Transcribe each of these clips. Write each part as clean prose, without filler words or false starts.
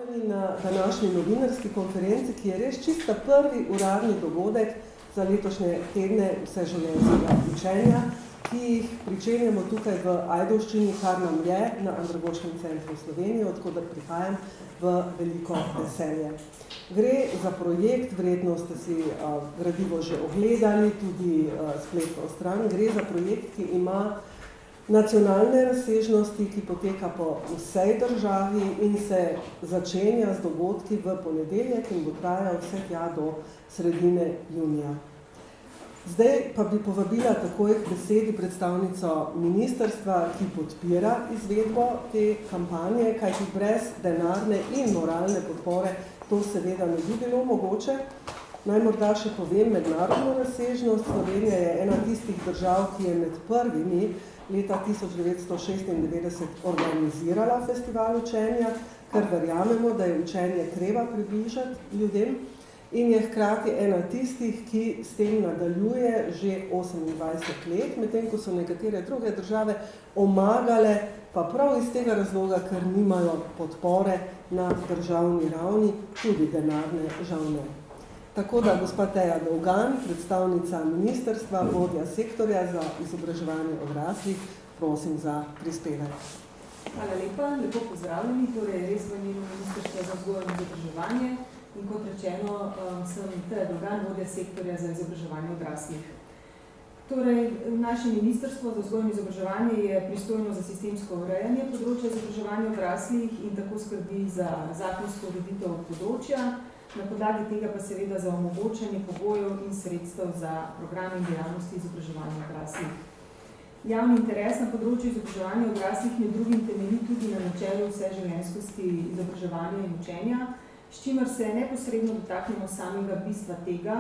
Vabljeni na današnji novinarski konferenci, ki je res čisto prvi uradni dogodek za letošnje tedne vseživljenjskega učenja, ki jih pričenjamo tukaj v Ajdovščini, kar nam je na Andragoškem centru Slovenije, odkoder prihajam v veliko veselje. Gre za projekt, verjetno ste si gradivo že ogledali, tudi spletno stran, gre za projekt, ki ima nacionalne razsežnosti, ki poteka po vsej državi in se začenja z dogodki v ponedeljek in bo trajal vse tja do sredine junija. Zdaj pa bi povabila takoj k besedi predstavnico ministrstva, ki podpira izvedbo te kampanje, kajti brez denarne in moralne podpore to seveda ne bi bilo mogoče. Naj morda še povem mednarodno razsežnost. Slovenija je ena tistih držav, ki je med prvimi leta 1996 organizirala festival učenja, ker verjamemo, da je učenje treba približati ljudem in je hkrati ena tistih, ki s tem nadaljuje že 28 let, medtem ko so nekatere druge države omagale, pa prav iz tega razloga, ker nimajo podpore na državni ravni, tudi denarne žal ne. Tako da gospa Teja Dolgan, predstavnica ministrstva, vodja sektorja za izobraževanje odraslih, prosim za prispevek. Hvala lepa, lepo pozdravljeni, torej res v imenu Ministrstva za vzgojo in izobraževanje in kot rečeno sem Teja Dolgan, vodja sektorja za izobraževanje odraslih. Torej, naše Ministrstvo za vzgojo in izobraževanje je pristojno za sistemsko urejanje področja izobraževanja odraslih in tako skrbi za zakonsko ureditev področja, na podlagi tega pa seveda za omogočanje pogojev in sredstev za program in dejavnosti izobraževanja odraslih. Javni interes na področju izobraževanja odraslih med drugim temelji tudi na načelu vseživljenjskosti izobraževanja in učenja, s čimer se neposredno dotaknemo samega bistva tega,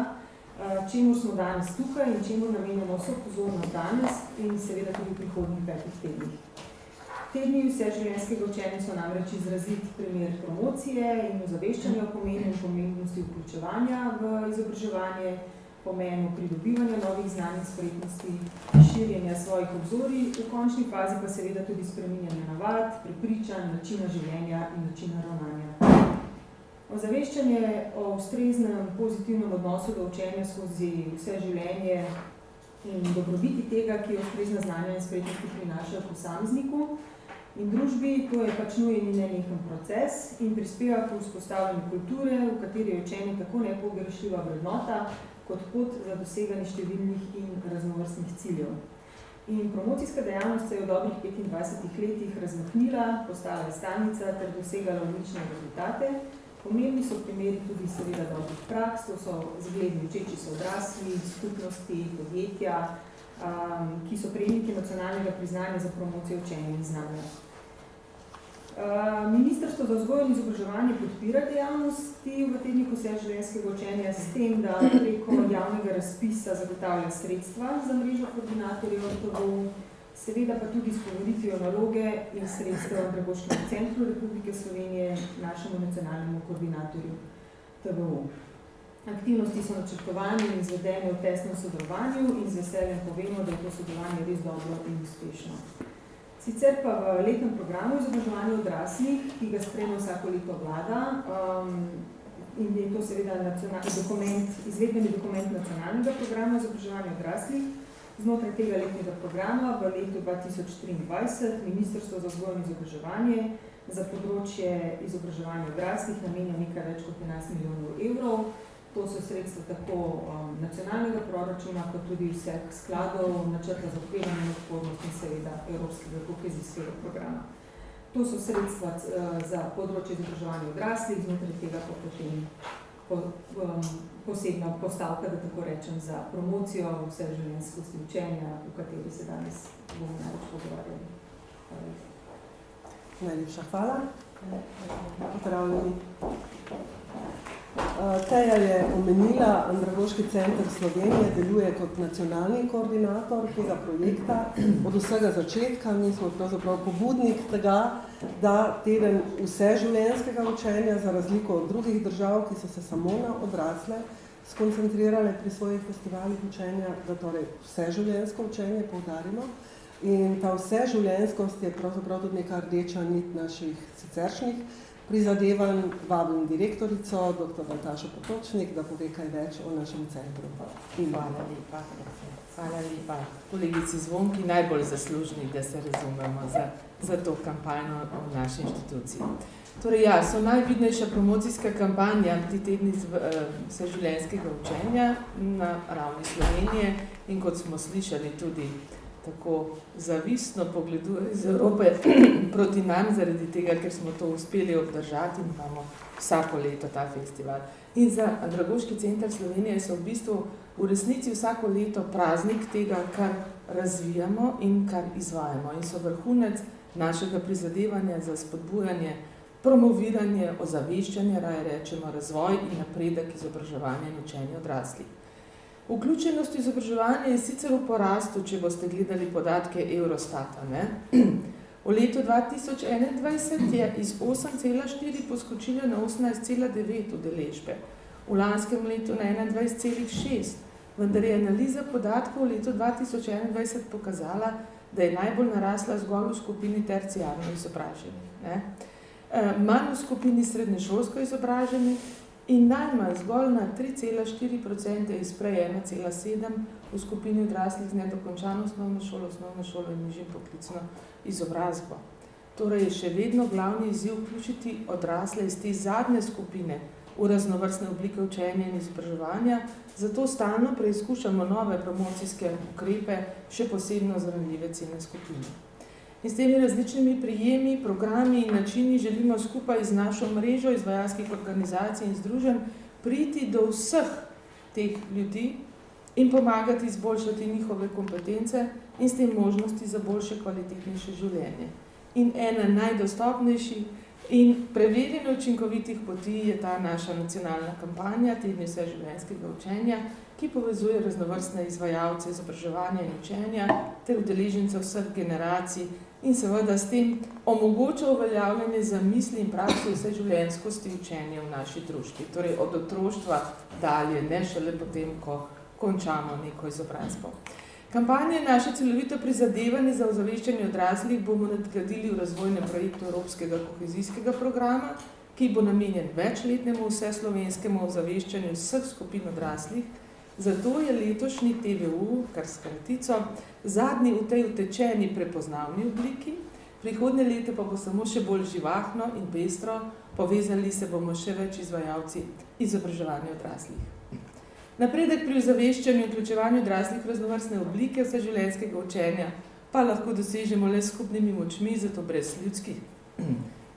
čemu smo danes tukaj in čemu namenjamo vso pozornost danes in seveda tudi v prihodnjih 5 tednih. Tedni vseživljenjskega učenja so namreč izrazit primer promocije in ozaveščanja o pomenu in pomembnosti vključevanja v izobraževanje, pomenu pridobivanja novih znanj in spretnosti, širjenja svojih obzorij, v končni fazi pa seveda tudi spreminjanja navad, prepričanj, načina življenja in načina ravnanja. Ozaveščanje o ustreznem pozitivnem odnosu do učenja skozi vse življenje in dobrobiti tega, ki ustrezna znanja in spretnosti prinašajo posamezniku in družbi, to je pač nujen in nenehen proces in prispeva k vzpostavljanju kulture, v kateri je učenje tako nepogrešljiva vrednota, kot pot za doseganje številnih in raznovrstnih ciljev. In promocijska dejavnost se je v dobrih 25 letih razmahnila, postala je stalnica ter dosegala odlične rezultate. Pomembni so primeri tudi seveda dobrih praks, to so zgledni učeči se odrasli, skupnosti, podjetja, ki so prejemniki nacionalnega priznanja za promocijo učenja in znanja. Ministrstvo za vzgojo in izobraževanje podpira dejavnosti v tedniku vseživljenjskega učenja s tem, da preko javnega razpisa zagotavlja sredstva za mrežo koordinatorjev TVU, seveda pa tudi s poveritvijo naloge in sredstev v Andragoškem centru Republike Slovenije našemu nacionalnemu koordinatorju TVU. Aktivnosti so načrtovane in izvedene v tesnem sodelovanju in z veseljem povemo, da je to sodelovanje res dobro in uspešno. Sicer pa v letnem programu izobraževanja odraslih, ki ga sprejme vsako leto vlada, in je to seveda izvedbeni dokument nacionalnega programa izobraževanja odraslih, znotraj tega letnega programa v letu 2023 Ministrstvo za vzgojo in izobraževanje za področje izobraževanja odraslih namenja nekaj več kot 11 milijonov evrov. To so sredstva tako nacionalnega proračuna, kot tudi vseh skladov, načrta za okrevanje in odpornost in seveda Evropskega kohezijskega programa. To so sredstva za področje izobraževanja odraslih, znotraj tega pa potem posebna postavka, da tako rečem, za promocijo vseživljenjskosti učenja, v kateri se danes bomo največ pogovarjali. Najlepša hvala. Pozdravljeni. Teja je omenila, Andragoški center Slovenije deluje kot nacionalni koordinator tega projekta. Od vsega začetka mi smo pravzaprav pobudnik tega, da teden vseživljenjskega učenja, za razliko od drugih držav, ki so se samo na odrasle skoncentrirale pri svojih festivalih učenja, da torej vseživljenjsko učenje poudarimo. In ta vseživljenjskost je pravzaprav tudi neka rdeča nit naših siceršnjih prizadevanj vabim direktorico, dr. Natašo Potočnik, da pove kaj več o našem centru. Hvala lepa. Hvala lepa. Kolegici Zvonki, najbolj zaslužni, da se razumemo za to kampanjo v naši inštituciji. Torej ja, so najvidnejša promocijska kampanja ti tedni vseživljenjskega učenja na ravni Slovenije in kot smo slišali tudi tako zavistno pogleduje iz Evrope proti nam zaradi tega, ker smo to uspeli obdržati in imamo vsako leto ta festival. In za Andragoški center Slovenije so v bistvu v resnici vsako leto praznik tega, kar razvijamo in kar izvajamo in so vrhunec našega prizadevanja za spodbujanje, promoviranje, ozaveščanje, raje rečemo, razvoj in napredek izobraževanja in učenja odraslih. Vključenost izobraževanja je sicer v porastu, če boste gledali podatke Eurostata. V letu 2021 je iz 8,4 poskočila na 18,9 udeležbe, v lanskem letu na 21,6, vendar je analiza podatkov v letu 2021 pokazala, da je najbolj narasla zgolj v skupini terciarno izobraženih. Manj v skupini srednješolsko izobraženih in najmanj zgolj na 3,4% iz prej 1,7% v skupini odraslih z nedokončano osnovno šolo in nižjo poklicno izobrazbo. Torej je še vedno glavni izziv vključiti odrasle iz te zadnje skupine v raznovrstne oblike učenja in izobraževanja, zato stalno preizkušamo nove promocijske ukrepe, še posebno za ranljive ciljne skupine. In s temi različnimi prijemi, programi in načini želimo skupaj z našo mrežo izvajalskih organizacij in združenj priti do vseh teh ljudi in pomagati izboljšati njihove kompetence in s tem možnosti za boljše, kvalitetnejše življenje. In ena najdostopnejših in preverjeno učinkovitih poti je ta naša nacionalna kampanja Tedni vseživljenjskega učenja, ki povezuje raznovrstne izvajalce izobraževanja in učenja ter udeležence vseh generacij in seveda s tem omogoča uveljavljanje zamisli in prakse vseživljenjskosti učenja v naši družbi. Torej od otroštva dalje, ne šele potem, ko končamo neko izobrazbo. Kampanje naše celovito prizadevanje za ozaveščanje odraslih bomo nadgradili v razvojnem projektu Evropskega kohezijskega programa, ki bo namenjen večletnemu vseslovenskemu ozaveščanju vseh skupin odraslih. Zato je letošnji TVU, kar s kratico, zadnji v tej utečeni prepoznavni obliki, prihodnje leto pa bo samo še bolj živahno in pestro, povezali se bomo še več izvajalci izobraževanja odraslih. Napredek pri ozaveščanju in vključevanju odraslih v raznovrstne oblike vseživljenjskega učenja pa lahko dosežemo le s skupnimi močmi, zato brez ljudskih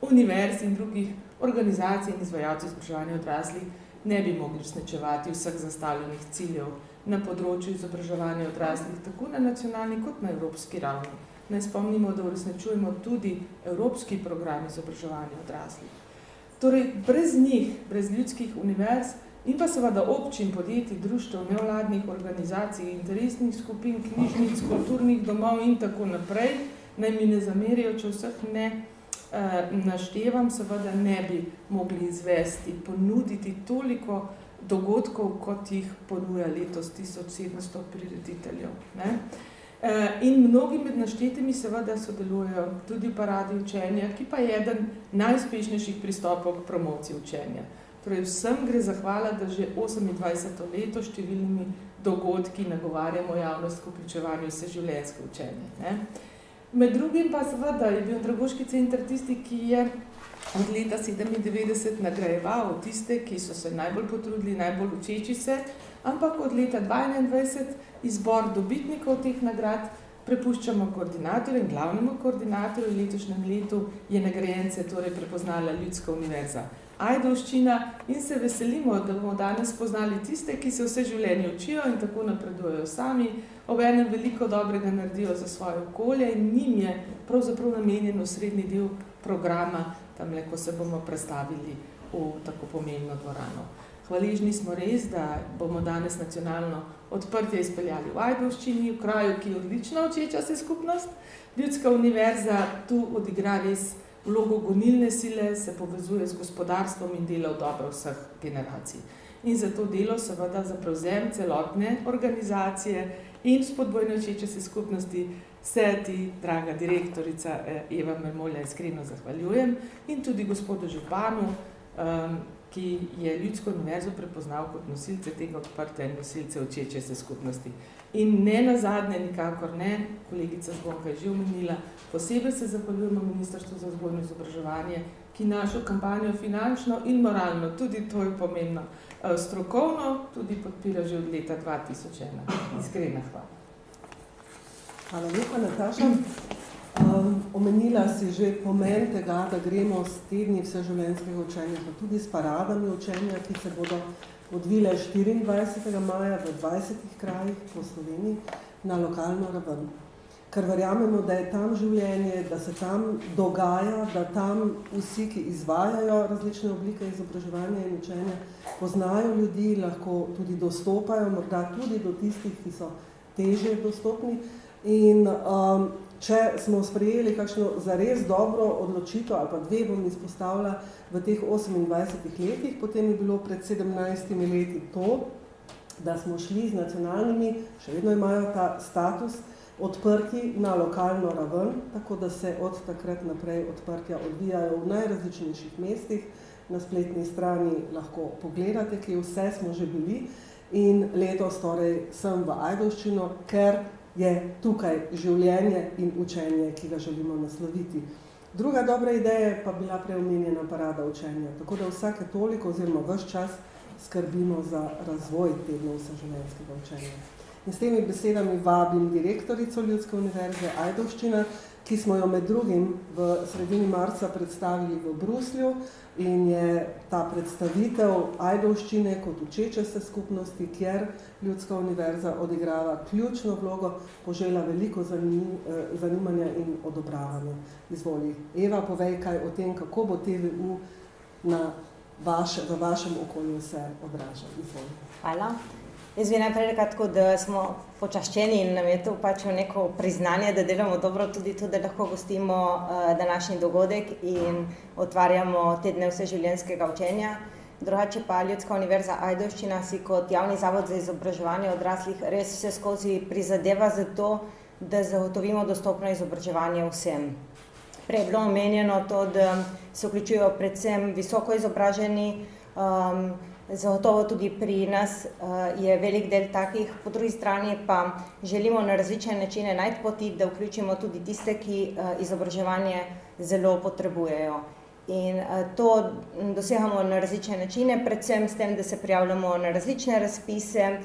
univerz in drugih organizacij in izvajalcev izobraževanja odraslih ne bi mogli uresničevati vseh zastavljenih ciljev na področju izobraževanja odraslih, tako na nacionalni kot na evropski ravni. Naj spomnimo, da uresničujemo tudi evropski program izobraževanja odraslih. Torej, brez njih, brez ljudskih univerz in pa seveda občin, podjetij, društev, nevladnih organizacij, interesnih skupin, knjižnic, kulturnih domov in tako naprej, naj mi ne zamerijo, če vseh ne naštevam, seveda ne bi mogli izvesti, ponuditi toliko dogodkov, kot jih ponuja letos 1700 prirediteljev. In mnogi med naštetimi seveda sodelujejo tudi v paradi učenja, ki pa je eden najuspešnejših pristopov k promociji učenja. Torej vsem gre zahvala, da že 28. leto številnimi dogodki nagovarjamo javnost k vključevanju vseživljenjskega učenja. Med drugim pa seveda je bil Andragoški center tisti, ki je od leta 1997 nagrajeval tiste, ki so se najbolj potrudili, najbolj učeči se, ampak od leta 2021 izbor dobitnikov teh nagrad prepuščamo koordinatorju in glavnemu koordinatorju. V letošnjem letu je nagrajence torej prepoznala Ljudska univerza Ajdovščina in se veselimo, da bomo danes spoznali tiste, ki se vse življenje učijo in tako napredujejo sami, obenem veliko dobrega naredijo za svoje okolje in njim je pravzaprav namenjen osrednji del programa, tamle, ko se bomo prestavili v tako pomembno dvorano. Hvaležni smo res, da bomo danes nacionalno odprtje izpeljali v Ajdovščini, v kraju, ki je odlična učeča se skupnost. Ljudska univerza tu odigra res vlogo gonilne sile, se povezuje z gospodarstvom in dela v dobro vseh generacij. In za to delo seveda za prevzem celotne organizacije in spodbojne učeče se skupnosti se ti, draga direktorica Eva Mermolja, iskreno zahvaljujem in tudi gospodu županu, ki je Ljudsko univerzo prepoznal kot nosilce tega odprtja in nosilce učečje se skupnosti. In ne nazadnje, nikakor ne, kolegica Zvonka je že omenila, posebej se zahvaljujemo Ministrstvu za vzgojo in izobraževanje, ki našo kampanjo finančno in moralno, tudi to je pomembno, strokovno tudi podpira že od leta 2001. Iskrena hvala. Hvala lepa, Nataša. Omenila si že pomen tega, da gremo s tedni vseživljenjskega učenja, pa tudi s paradami učenja, ki se bodo odvile 24. maja v 20 krajih po Sloveniji na lokalno raven. Ker verjamemo, da je tam življenje, da se tam dogaja, da tam vsi, ki izvajajo različne oblike izobraževanja in učenja, poznajo ljudi, lahko tudi dostopajo, morda tudi do tistih, ki so težje dostopni. In če smo sprejeli kakšno zares dobro odločitev, ali pa dve bom izpostavila v teh 28 letih, potem je bilo pred 17 leti to, da smo šli z nacionalnimi, še vedno imajo ta status, odprti na lokalno raven, tako da se od takrat naprej odprtja odvijajo v najrazličnejših mestih. Na spletni strani lahko pogledate, kje vse smo že bili. In letos torej sem v Ajdovščino, ker je tukaj življenje in učenje, ki ga želimo nasloviti. Druga dobra ideja je pa bila preomenjena parada učenja, tako da vsake toliko oziroma ves čas skrbimo za razvoj tednov vseživljenjskega učenja. In s temi besedami vabim direktorico Ljudske univerze Ajdovščina, ki smo jo med drugim v sredini marca predstavili v Bruslju in je ta predstavitev Ajdovščine kot učeče se skupnosti, kjer Ljudska univerza odigrava ključno vlogo, požela veliko zanimanja in odobravanja. Izvoli. Eva, povej kaj o tem, kako bo TVU v vašem okolju se odražal. Izvoli. Hvala. Jaz bi najprej rekla tako, da smo počaščeni in nam je to pač neko priznanje, da delamo dobro tudi to, da lahko gostimo današnji dogodek in otvarjamo tedne vseživljenjskega učenja. Drugače pa Ljudska univerza Ajdovščina si kot javni zavod za izobraževanje odraslih res vse skozi prizadeva za to, da zagotovimo dostopno izobraževanje vsem. Prej je bilo omenjeno to, da se vključujejo predvsem visoko izobraženi, zagotovo tudi pri nas je velik del takih, po drugi strani pa želimo na različne načine najti poti, da vključimo tudi tiste, ki izobraževanje zelo potrebujejo. In to dosegamo na različne načine, predvsem s tem, da se prijavljamo na različne razpise.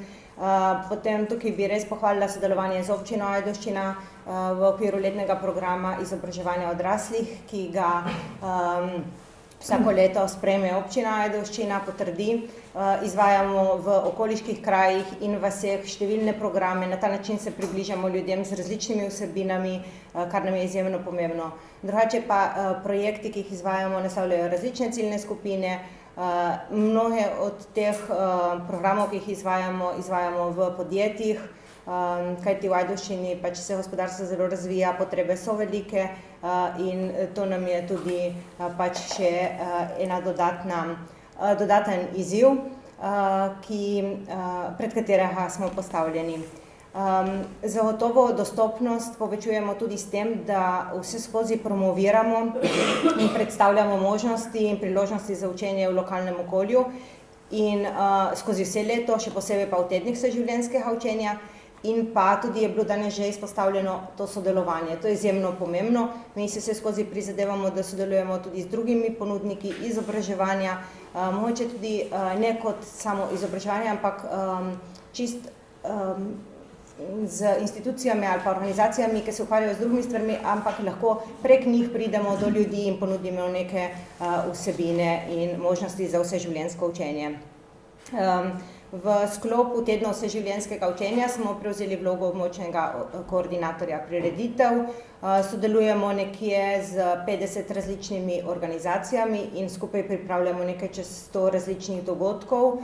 Potem tukaj bi res pohvalila sodelovanje z občino Ajdovščina v okviru letnega programa izobraževanja odraslih, ki ga vsako leto sprejme občina Ajdovščina, potrdi. Izvajamo v okoliških krajih in vaseh številne programe, na ta način se približamo ljudem z različnimi vsebinami, kar nam je izjemno pomembno. Drugače pa projekti, ki jih izvajamo, naslavljajo različne ciljne skupine. Mnoge od teh programov, ki jih izvajamo v podjetjih, kajti v Ajdovščini pač se gospodarstvo zelo razvija, potrebe so velike in to nam je tudi pač še ena dodaten izziv, pred katerega smo postavljeni. Zagotovo dostopnost povečujemo tudi s tem, da vse skozi promoviramo in predstavljamo možnosti in priložnosti za učenje v lokalnem okolju in skozi vse leto, še posebej pa v tednih vseživljenjskega učenja. In pa tudi je bilo danes že izpostavljeno to sodelovanje. To je izjemno pomembno. Mi se vse skozi prizadevamo, da sodelujemo tudi z drugimi ponudniki izobraževanja, mogoče tudi ne kot samo izobraževanje, ampak čist z institucijami ali pa organizacijami, ki se ukvarjajo z drugimi stvarmi, ampak lahko prek njih pridemo do ljudi in ponudimo neke vsebine in možnosti za vseživljenjsko učenje. V sklopu tedna vseživljenjskega učenja smo prevzeli vlogo območnega koordinatorja prireditev, sodelujemo nekje z 50 različnimi organizacijami in skupaj pripravljamo nekaj čez 100 različnih dogodkov.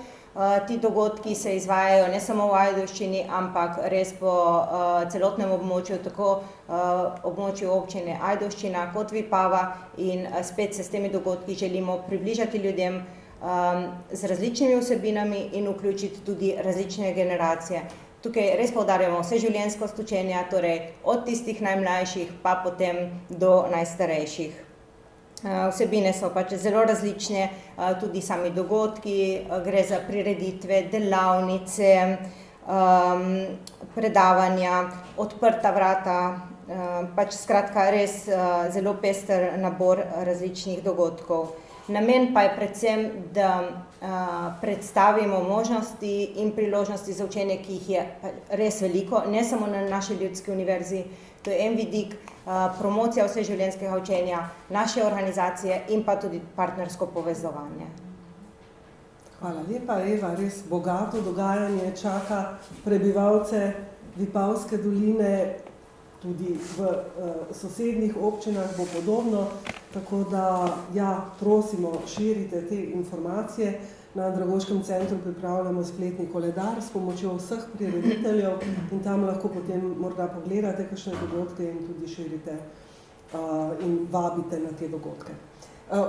Ti dogodki se izvajajo ne samo v Ajdovščini, ampak res po celotnem območju, tako območju občine Ajdovščina kot Vipava, in spet se s temi dogodki želimo približati ljudem z različnimi vsebinami in vključiti tudi različne generacije. tukaj res poudarjamo vseživljenjskost učenja, torej od tistih najmlajših pa potem do najstarejših. Vsebine so pač zelo različne, tudi sami dogodki, gre za prireditve, delavnice, predavanja, odprta vrata, pač skratka res zelo pester nabor različnih dogodkov. Namen pa je predvsem, da predstavimo možnosti in priložnosti za učenje, ki jih je res veliko, ne samo na naši ljudski univerzi, to je en vidik, promocija vseživljenjskega učenja, naše organizacije in pa tudi partnersko povezovanje. Hvala lepa, Eva, res bogato dogajanje čaka prebivalce Vipavske doline, tudi v sosednjih občinah bo podobno, tako da prosimo, širite te informacije. Na Andragoškem centru pripravljamo spletni koledar s pomočjo vseh prirediteljev in tam lahko potem morda pogledate kakšne dogodke in tudi širite in vabite na te dogodke.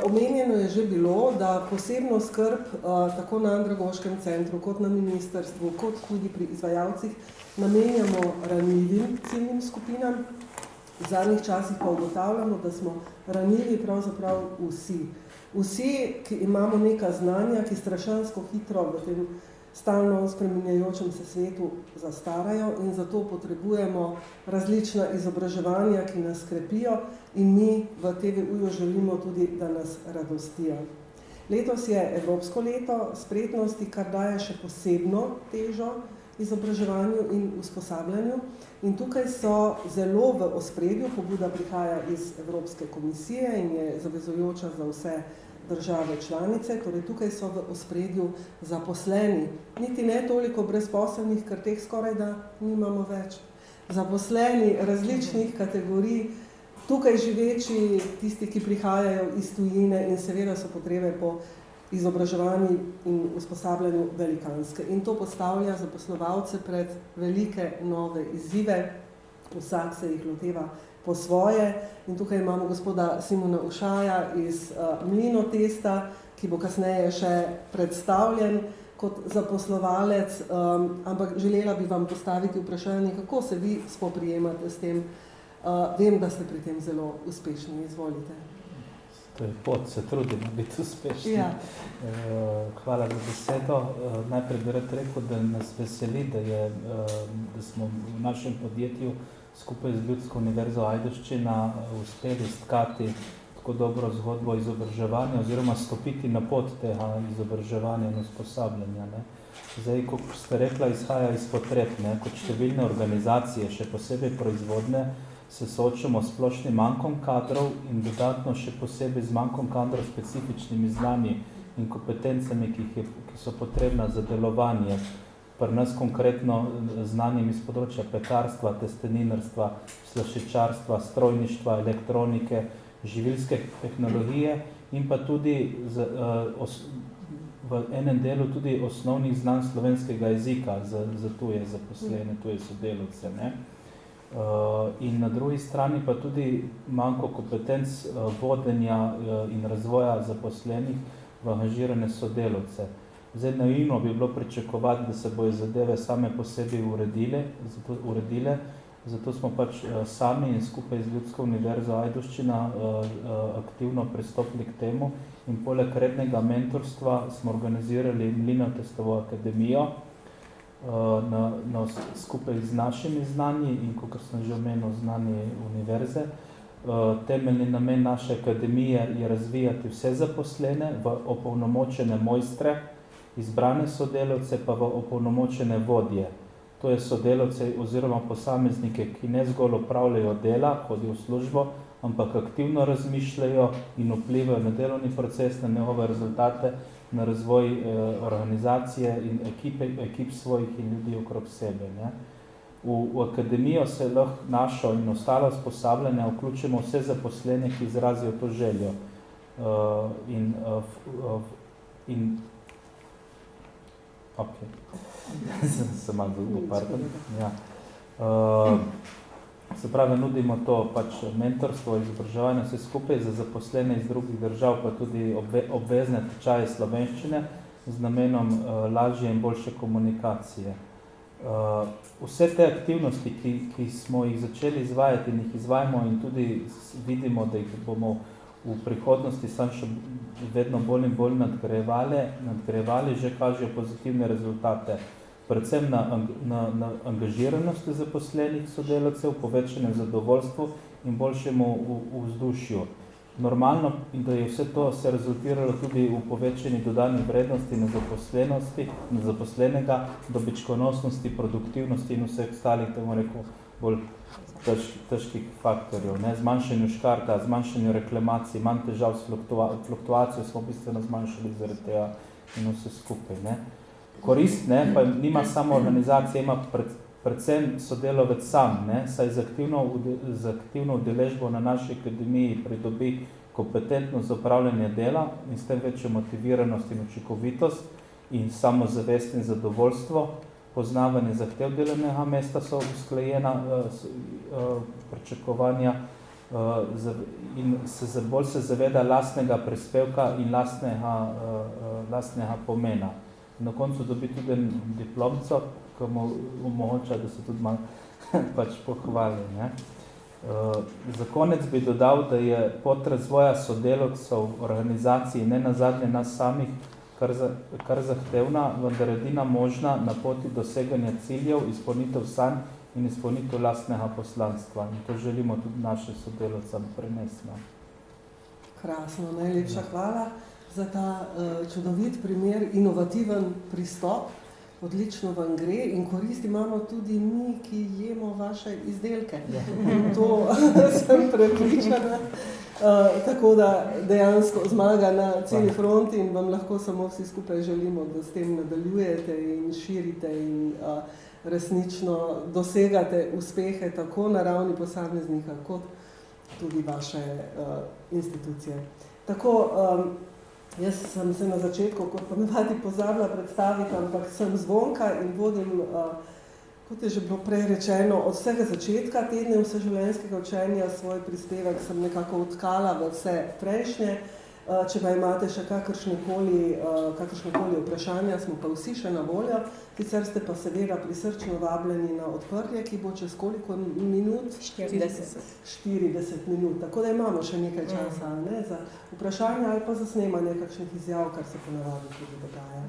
Omenjeno je že bilo, da posebno skrb tako na Andragoškem centru kot na ministrstvu, kot tudi pri izvajalcih namenjamo ranljivim ciljnim skupinam. V zadnjih časih pa ugotavljamo, da smo ranljivi pravzaprav vsi. Vsi, ki imamo neka znanja, ki strašansko hitro v tem stalno spreminjajočem se svetu zastarajo in zato potrebujemo različna izobraževanja, ki nas krepijo in mi v TVU-ju želimo tudi, da nas radostijo. Letos je Evropsko leto spretnosti, kar daje še posebno težo izobraževanju in usposabljanju. In tukaj so zelo v ospredju, pobuda prihaja iz Evropske komisije in je zavezujoča za vse države članice, torej tukaj so v ospredju zaposleni. Niti ne toliko brezposelnih, ker teh skoraj da nimamo več. Zaposleni različnih kategorij, tukaj živeči, tisti, ki prihajajo iz tujine in seveda so potrebe po izobraževanju in usposabljanju velikanske. In to postavlja zaposlovalce pred velike nove izzive, vsak se jih loteva po svoje. In tukaj imamo gospoda Simona Ušaja iz Mlinotesta, ki bo kasneje še predstavljen kot zaposlovalec, ampak želela bi vam postaviti vprašanje, kako se vi spoprijemate s tem. Vem, da ste pri tem zelo uspešni. Izvolite. To je pot, se trudimo biti uspešni. Ja. Hvala za besedo. Najprej bi rad rekel, da nas veseli, da smo v našem podjetju skupaj z Ljudsko univerzo Ajdovščina uspeli stkati tako dobro zgodbo izobraževanja oziroma stopiti na pot tega izobraževanja in usposabljanja. Zdaj, kot ste rekla, izhaja iz potreb, kot številne organizacije, še posebej proizvodne, se soočamo s splošnim mankom kadrov in dodatno še posebej z mankom kadrov specifičnimi znanji in kompetencami, ki so potrebna za delovanje. Pri nas konkretno znanjem iz področja pekarstva, testeninarstva, slaščičarstva, strojništva, elektronike, živilske tehnologije in pa tudi v enem delu tudi osnovnih znanj slovenskega jezika za tuje zaposlene, tuje sodelavce. In na drugi strani pa tudi manko kompetenc vodenja in razvoja zaposlenih v angažirane sodelavce. Zdaj naivno bi bilo pričakovati, da se bojo zadeve same po sebi uredile, zato smo pač sami in skupaj z Ljudsko univerzo Ajdovščina aktivno pristopili k temu in poleg rednega mentorstva smo organizirali Mlinotestovo akademijo skupaj z našimi znanji in, kot sem že omenil, znanji univerze. Temeljni namen naše akademije je razvijati vse zaposlene v opolnomočene mojstre, izbrane sodelavce pa v opolnomočene vodje. To je sodelavce oziroma posameznike, ki ne zgolj opravljajo dela, hodijo v službo, ampak aktivno razmišljajo in vplivajo na delovni proces, na njegove rezultate, na razvoj organizacije in ekip svojih in ljudi okrog sebe. V akademijo se lahko našo in ostalo usposabljanje vključimo vse zaposlene, ki izrazijo to željo. Se malo dolgo, pardon. Se pravi, nudimo to pač mentorstvo, izobraževanje, vse skupaj za zaposlene iz drugih držav, pa tudi obvezne tečaje slovenščine z namenom lažje in boljše komunikacije. Vse te aktivnosti, ki smo jih začeli izvajati in jih izvajamo in tudi vidimo, da jih bomo v prihodnosti sam še vedno bolj in bolj nadgrajevali, že kažejo pozitivne rezultate. Predvsem na angažiranosti zaposlenih sodelavcev, povečanem zadovoljstvu in boljšemu vzdušju. Normalno, da je vse to se rezultiralo tudi v povečani dodani vrednosti na zaposlenega, dobičkonosnosti, produktivnosti in vseh ostalih, temu rekel, bolj težkih faktorjev. Zmanjšanju škarta, zmanjšanju reklamacij, manj težav s fluktuacijo smo bistveno zmanjšali zaradi tega in vse skupaj. Korist pa nima samo organizacija, ima predvsem sodelavec sam, saj z aktivno udeležbo na naši akademiji pridobi kompetentnost za upravljanje dela in s tem večjo motiviranost in učinkovitost in samozavest in zadovoljstvo. Poznavanje zahtev delovnega mesta so usklajena pričakovanja in bolj se zaveda lastnega prispevka in lastnega pomena. Na koncu dobi tudi diplomco, ki mu omogoča, da se tudi malo pohvali. Za konec bi dodal, da je pot razvoja sodelavcev organizacij ne nazadnje nas samih kar zahtevna, vendar edina možna na poti doseganja ciljev, izpolnitev sanj in izpolnitev lastnega poslanstva. In to želimo tudi našim sodelavcem prenesti. Krasno, najlepša hvala za ta čudovit primer, inovativen pristop. Odlično vam gre in korist imamo tudi mi, ki jemo vaše izdelke. In to sem prepričana. Tako da dejansko zmaga na celi fronti in vam lahko samo vsi skupaj želimo, da s tem nadaljujete in širite in resnično dosegate uspehe tako na ravni posameznika kot tudi vaše institucije. Tako, jaz sem se na začetku, kot ponavadi pozabila predstaviti, ampak sem Zvonka in vodim, kot je že bilo prej rečeno, od vsega začetka tedne vseživljenjskega učenja svoj prispevek sem nekako odtkala v vse prejšnje. Če pa imate še kakršnekoli vprašanja, smo pa vsi še na voljo. Sicer ste pa seveda prisrčno vabljeni na odprtje, ki bo čez koliko minut? 40 minut. Tako da imamo še nekaj časa za vprašanja ali pa za snemanje kakšnih izjav, kar se ponavadi tudi dogaja.